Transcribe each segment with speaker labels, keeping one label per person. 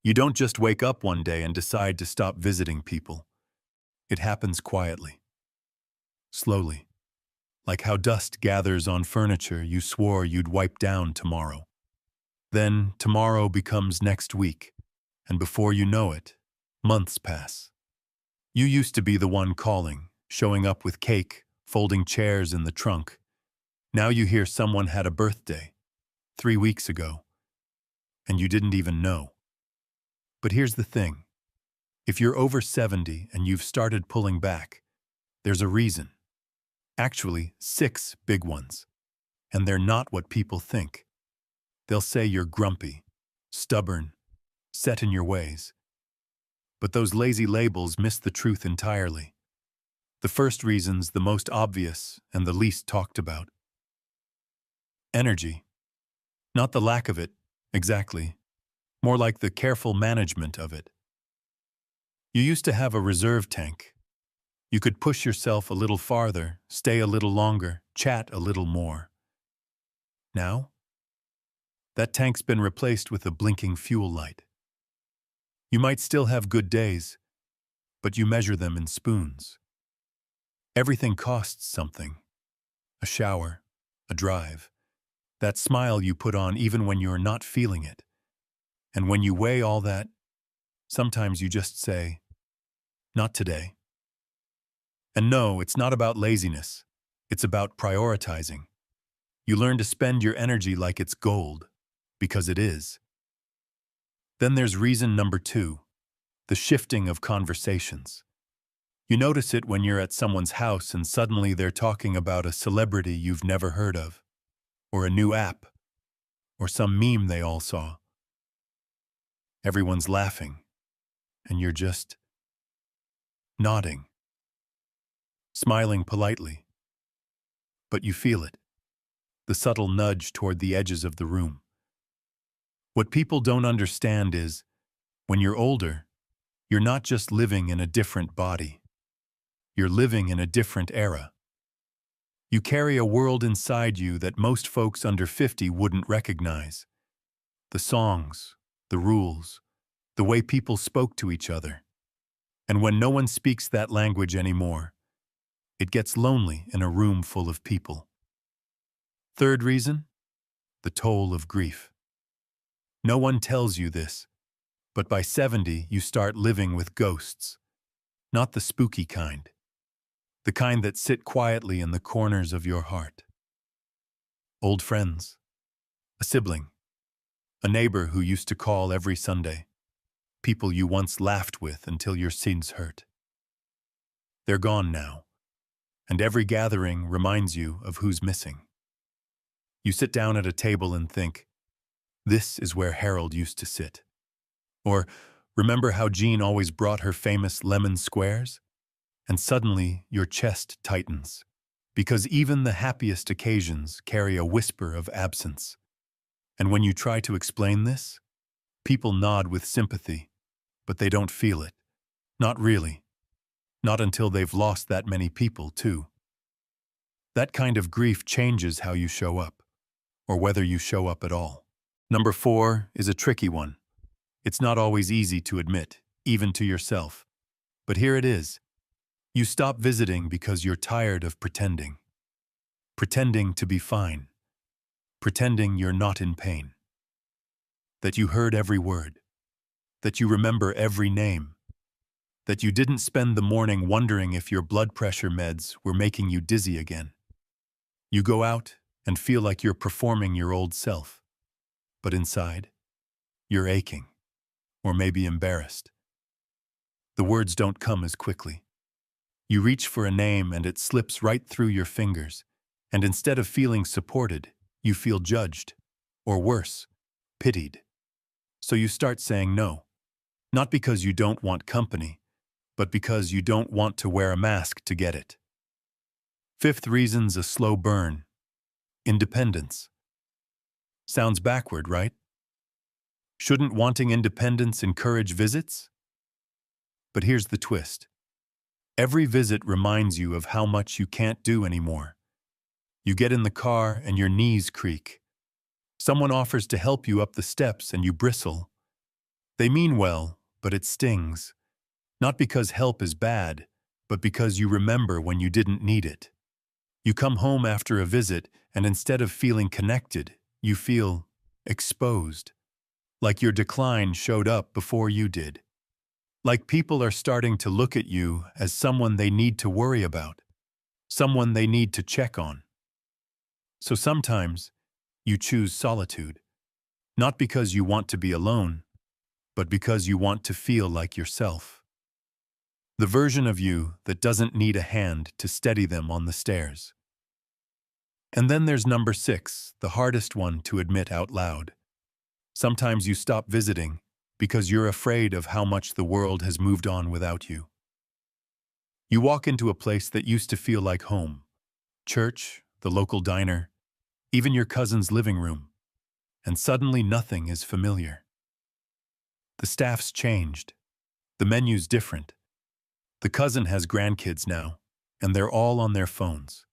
Speaker 1: You don't just wake up one day and decide to stop visiting people. It happens quietly, slowly, like how dust gathers on furniture you swore you'd wipe down tomorrow. Then tomorrow becomes next week, and before you know it, months pass. You used to be the one calling, showing up with cake, folding chairs in the trunk. Now you hear someone had a birthday, 3 weeks ago, and you didn't even know. But here's the thing. If you're over 70 and you've started pulling back, there's a reason. Actually, 6 big ones. And they're not what people think. They'll say you're grumpy, stubborn, set in your ways. But those lazy labels miss the truth entirely. The first reason's the most obvious and the least talked about. Energy. Not the lack of it, exactly. More like the careful management of it. You used to have a reserve tank. You could push yourself a little farther, stay a little longer, chat a little more. Now, that tank's been replaced with a blinking fuel light. You might still have good days, but you measure them in spoons. Everything costs something. A shower, a drive, that smile you put on even when you're not feeling it. And when you weigh all that, sometimes you just say, not today. And no, it's not about laziness. It's about prioritizing. You learn to spend your energy like it's gold, because it is. Then there's reason number 2, the shifting of conversations. You notice it when you're at someone's house and suddenly they're talking about a celebrity you've never heard of, or a new app, or some meme they all saw. Everyone's laughing, and you're just nodding, smiling politely. But you feel it, the subtle nudge toward the edges of the room. What people don't understand is, when you're older, you're not just living in a different body. You're living in a different era. You carry a world inside you that most folks under 50 wouldn't recognize. The songs, the rules, the way people spoke to each other. And when no one speaks that language anymore, it gets lonely in a room full of people. Third reason, the toll of grief. No one tells you this, but by 70 you start living with ghosts. Not the spooky kind. The kind that sit quietly in the corners of your heart. Old friends, a sibling, a neighbor who used to call every Sunday, people you once laughed with until your sins hurt. They're gone now, and every gathering reminds you of who's missing. You sit down at a table and think, this is where Harold used to sit. Or, remember how Jean always brought her famous lemon squares? And suddenly your chest tightens, because even the happiest occasions carry a whisper of absence. And when you try to explain this, people nod with sympathy, but they don't feel it. Not really. Not until they've lost that many people, too. That kind of grief changes how you show up, or whether you show up at all. Number 4 is a tricky one. It's not always easy to admit, even to yourself. But here it is. You stop visiting because you're tired of pretending. Pretending to be fine. Pretending you're not in pain. That you heard every word. That you remember every name. That you didn't spend the morning wondering if your blood pressure meds were making you dizzy again. You go out and feel like you're performing your old self. But inside, you're aching. Or maybe embarrassed. The words don't come as quickly. You reach for a name and it slips right through your fingers, and instead of feeling supported, you feel judged, or worse, pitied. So you start saying no, not because you don't want company, but because you don't want to wear a mask to get it. Fifth reason's a slow burn. Independence. Sounds backward, right? Shouldn't wanting independence encourage visits? But here's the twist. Every visit reminds you of how much you can't do anymore. You get in the car and your knees creak. Someone offers to help you up the steps and you bristle. They mean well, but it stings. Not because help is bad, but because you remember when you didn't need it. You come home after a visit, and instead of feeling connected, you feel exposed. Like your decline showed up before you did. Like people are starting to look at you as someone they need to worry about, someone they need to check on. So sometimes, you choose solitude, not because you want to be alone, but because you want to feel like yourself. The version of you that doesn't need a hand to steady them on the stairs. And then there's number 6, the hardest one to admit out loud. Sometimes you stop visiting because you're afraid of how much the world has moved on without you. You walk into a place that used to feel like home, church, the local diner, even your cousin's living room, and suddenly nothing is familiar. The staff's changed. The menu's different. The cousin has grandkids now, and they're all on their phones.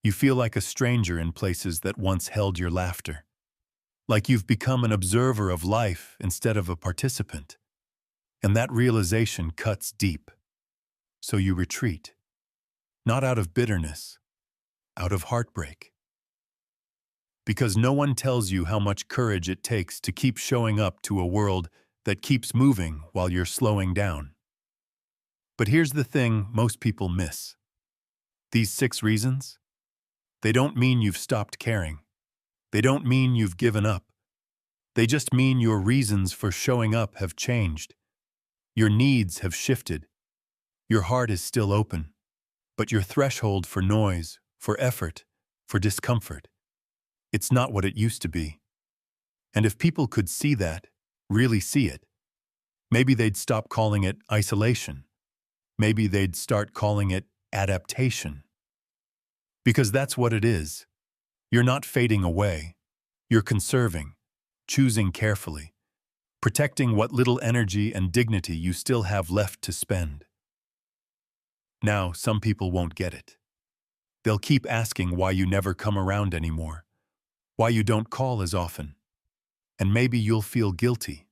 Speaker 1: You feel like a stranger in places that once held your laughter. Like you've become an observer of life instead of a participant. And that realization cuts deep. So you retreat. Not out of bitterness, out of heartbreak. Because no one tells you how much courage it takes to keep showing up to a world that keeps moving while you're slowing down. But here's the thing most people miss. These 6 reasons, they don't mean you've stopped caring. They don't mean you've given up. They just mean your reasons for showing up have changed. Your needs have shifted. Your heart is still open, but your threshold for noise, for effort, for discomfort, it's not what it used to be. And if people could see that, really see it, maybe they'd stop calling it isolation. Maybe they'd start calling it adaptation. Because that's what it is. You're not fading away. You're conserving, choosing carefully, protecting what little energy and dignity you still have left to spend. Now, some people won't get it. They'll keep asking why you never come around anymore, why you don't call as often. And maybe you'll feel guilty.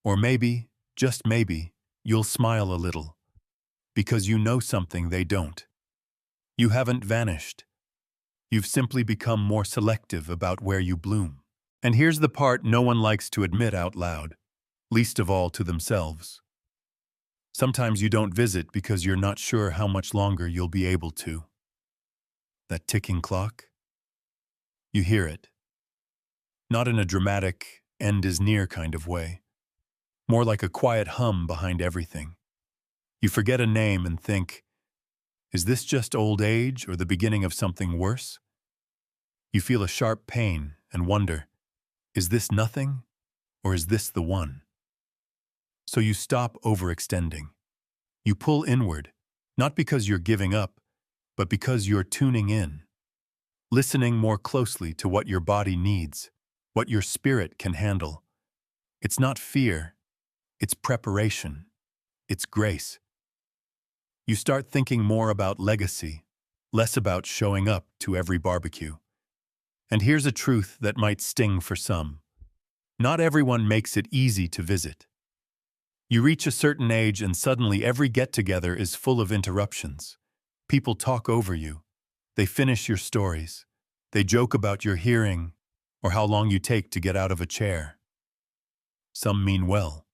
Speaker 1: Or maybe, just maybe, you'll smile a little. Because you know something they don't. You haven't vanished. You've simply become more selective about where you bloom. And here's the part no one likes to admit out loud, least of all to themselves. Sometimes you don't visit because you're not sure how much longer you'll be able to. That ticking clock? You hear it. Not in a dramatic, end is near kind of way. More like a quiet hum behind everything. You forget a name and think, is this just old age or the beginning of something worse? You feel a sharp pain and wonder, is this nothing or is this the one? So you stop overextending. You pull inward, not because you're giving up, but because you're tuning in, listening more closely to what your body needs, what your spirit can handle. It's not fear, it's preparation, it's grace. You start thinking more about legacy, less about showing up to every barbecue. And here's a truth that might sting for some. Not everyone makes it easy to visit. You reach a certain age and suddenly every get-together is full of interruptions. People talk over you. They finish your stories. They joke about your hearing or how long you take to get out of a chair. Some mean well.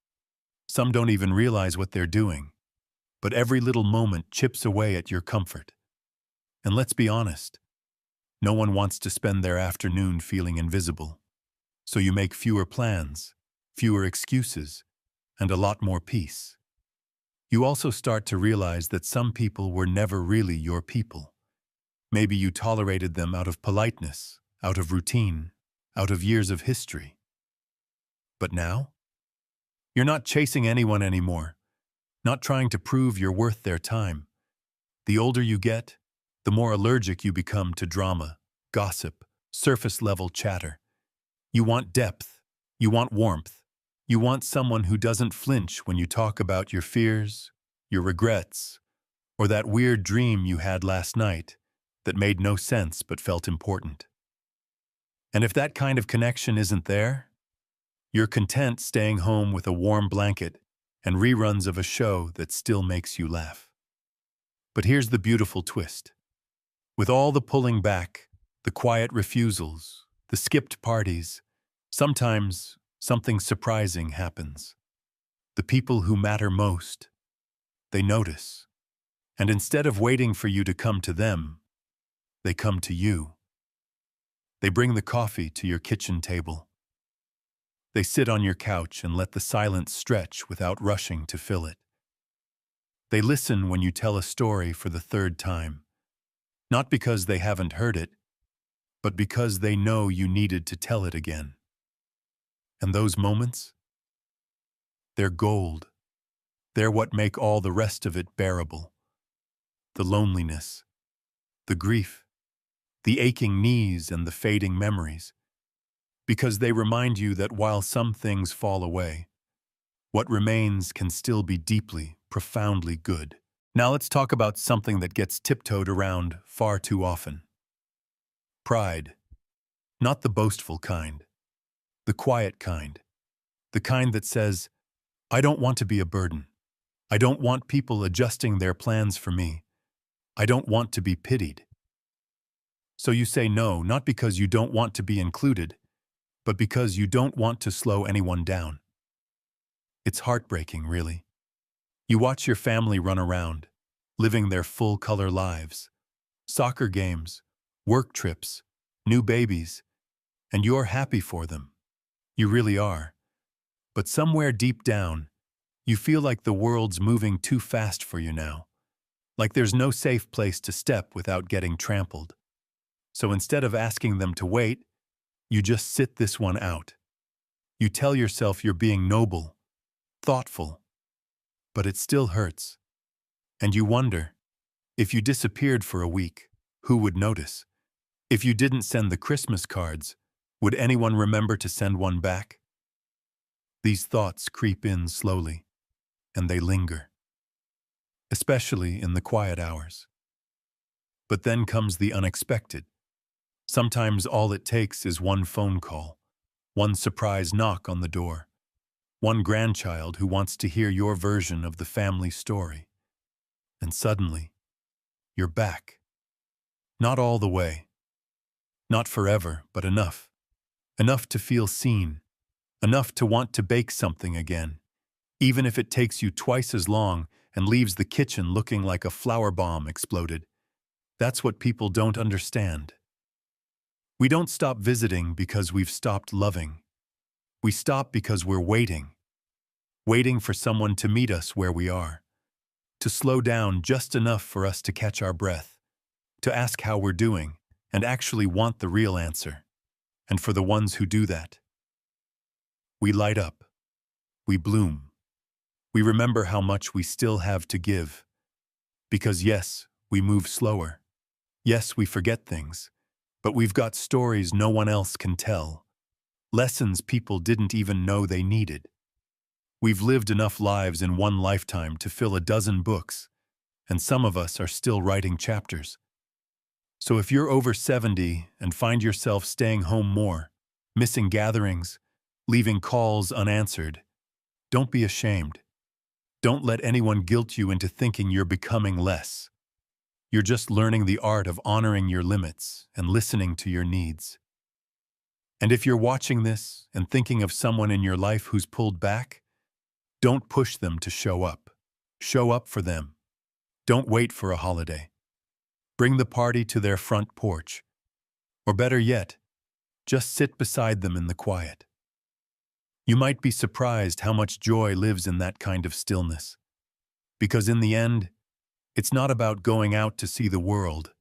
Speaker 1: Some don't even realize what they're doing. But every little moment chips away at your comfort. And let's be honest, no one wants to spend their afternoon feeling invisible. So you make fewer plans, fewer excuses, and a lot more peace. You also start to realize that some people were never really your people. Maybe you tolerated them out of politeness, out of routine, out of years of history. But now? You're not chasing anyone anymore, not trying to prove you're worth their time. The older you get, the more allergic you become to drama, gossip, surface-level chatter. You want depth. You want warmth. You want someone who doesn't flinch when you talk about your fears, your regrets, or that weird dream you had last night that made no sense but felt important. And if that kind of connection isn't there, You're content staying home with a warm blanket and reruns of a show that still makes you laugh. But here's the beautiful twist. With all the pulling back, the quiet refusals, the skipped parties, sometimes something surprising happens. The people who matter most, they notice. And instead of waiting for you to come to them, they come to you. They bring the coffee to your kitchen table. They sit on your couch and let the silence stretch without rushing to fill it. They listen when you tell a story for the third time, not because they haven't heard it, but because they know you needed to tell it again. And those moments? They're gold. They're what make all the rest of it bearable. The loneliness, the grief, the aching knees and the fading memories. Because they remind you that while some things fall away, what remains can still be deeply, profoundly good. Now let's talk about something that gets tiptoed around far too often. Pride. Not the boastful kind. The quiet kind. The kind that says, I don't want to be a burden. I don't want people adjusting their plans for me. I don't want to be pitied. So you say no, not because you don't want to be included, but because you don't want to slow anyone down. It's heartbreaking, really. You watch your family run around, living their full-color lives. Soccer games, work trips, new babies, and you're happy for them. You really are. But somewhere deep down, you feel like the world's moving too fast for you now. Like there's no safe place to step without getting trampled. So instead of asking them to wait, you just sit this one out. You tell yourself you're being noble, thoughtful, but it still hurts. And you wonder, if you disappeared for a week, who would notice? If you didn't send the Christmas cards, would anyone remember to send one back? These thoughts creep in slowly, and they linger, especially in the quiet hours. But then comes the unexpected. Sometimes all it takes is one phone call, one surprise knock on the door, one grandchild who wants to hear your version of the family story. And suddenly, you're back. Not all the way. Not forever, but enough. Enough to feel seen. Enough to want to bake something again, even if it takes you twice as long and leaves the kitchen looking like a flower bomb exploded. That's what people don't understand. We don't stop visiting because we've stopped loving. We stop because we're waiting. Waiting for someone to meet us where we are. To slow down just enough for us to catch our breath. To ask how we're doing and actually want the real answer. And for the ones who do that, we light up. We bloom. We remember how much we still have to give. Because yes, we move slower. Yes, we forget things. But we've got stories no one else can tell. Lessons people didn't even know they needed. We've lived enough lives in one lifetime to fill a dozen books, and some of us are still writing chapters. So if you're over 70 and find yourself staying home more, missing gatherings, leaving calls unanswered, don't be ashamed. Don't let anyone guilt you into thinking you're becoming less. You're just learning the art of honoring your limits and listening to your needs. And if you're watching this and thinking of someone in your life who's pulled back, don't push them to show up. Show up for them. Don't wait for a holiday. Bring the party to their front porch. Or better yet, just sit beside them in the quiet. You might be surprised how much joy lives in that kind of stillness. Because in the end, it's not about going out to see the world.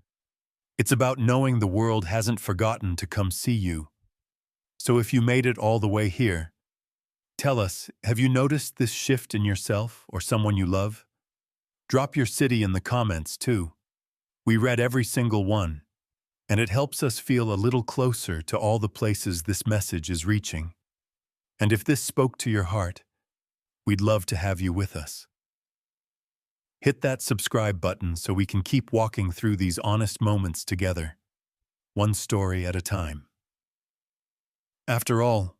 Speaker 1: It's about knowing the world hasn't forgotten to come see you. So if you made it all the way here, tell us, have you noticed this shift in yourself or someone you love? Drop your city in the comments too. We read every single one, and it helps us feel a little closer to all the places this message is reaching. And if this spoke to your heart, we'd love to have you with us. Hit that subscribe button so we can keep walking through these honest moments together, one story at a time. After all,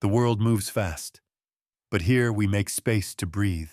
Speaker 1: The world moves fast, but here we make space to breathe.